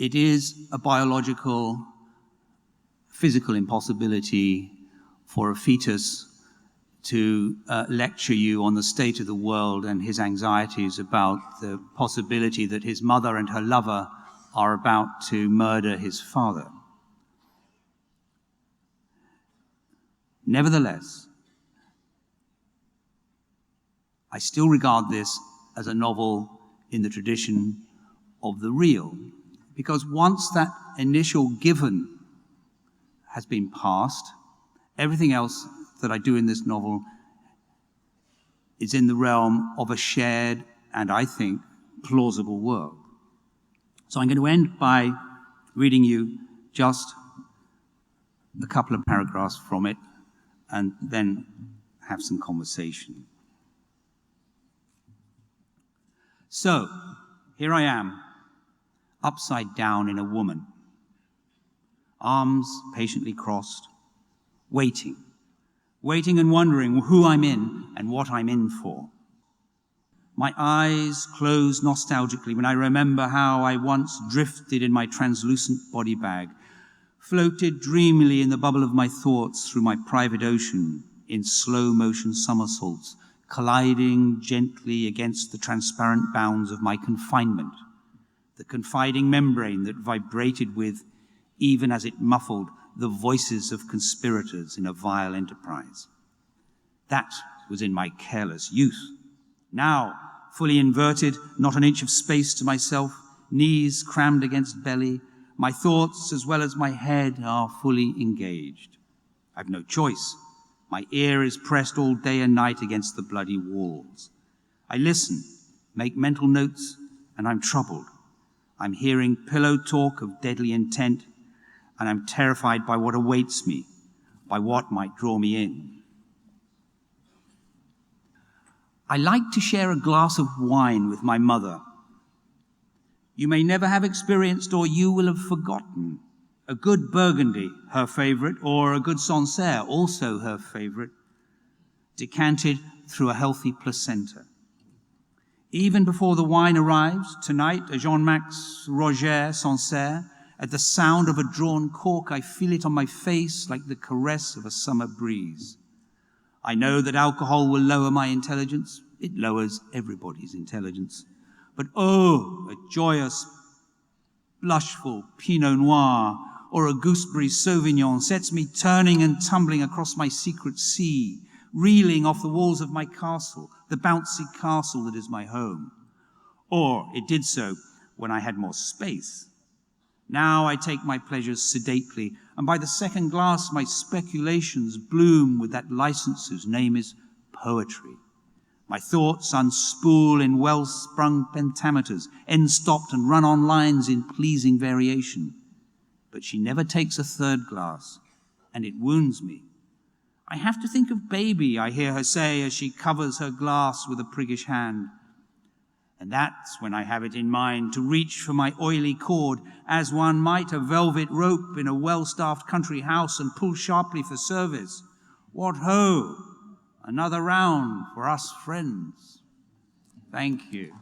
It is a biological, physical impossibility for a fetus to lecture you on the state of the world and his anxieties about the possibility that his mother and her lover are about to murder his father. Nevertheless, I still regard this as a novel in the tradition of the real, because once that initial given has been passed, everything else that I do in this novel is in the realm of a shared and, I think, plausible world. So I'm going to end by reading you just a couple of paragraphs from it and then have some conversation. So, here I am, upside down in a woman, arms patiently crossed, waiting and wondering who I'm in and what I'm in for. My eyes close nostalgically when I remember how I once drifted in my translucent body bag, floated dreamily in the bubble of my thoughts through my private ocean in slow motion somersaults, colliding gently against the transparent bounds of my confinement, the confiding membrane that vibrated with, even as it muffled, the voices of conspirators in a vile enterprise. That was in my careless youth. Now, fully inverted, not an inch of space to myself, knees crammed against belly, my thoughts as well as my head are fully engaged. I've no choice. My ear is pressed all day and night against the bloody walls. I listen, make mental notes, and I'm troubled. I'm hearing pillow talk of deadly intent, and I'm terrified by what awaits me, by what might draw me in. I like to share a glass of wine with my mother. You may never have experienced, or you will have forgotten, a good Burgundy, her favorite, or a good Sancerre, also her favorite, decanted through a healthy placenta. Even before the wine arrives, tonight, a Jean-Max Roger Sancerre, at the sound of a drawn cork, I feel it on my face like the caress of a summer breeze. I know that alcohol will lower my intelligence. It lowers everybody's intelligence. But oh, a joyous, blushful Pinot Noir or a gooseberry Sauvignon sets me turning and tumbling across my secret sea, reeling off the walls of my castle, the bouncy castle that is my home. Or it did so when I had more space. Now I take my pleasures sedately, and by the second glass my speculations bloom with that license whose name is poetry. My thoughts unspool in well-sprung pentameters, end-stopped and run on lines in pleasing variation. But she never takes a third glass, and it wounds me. I have to think of baby, I hear her say as she covers her glass with a priggish hand. And that's when I have it in mind to reach for my oily cord, as one might a velvet rope in a well-staffed country house, and pull sharply for service. What ho! Another round for us friends. Thank you.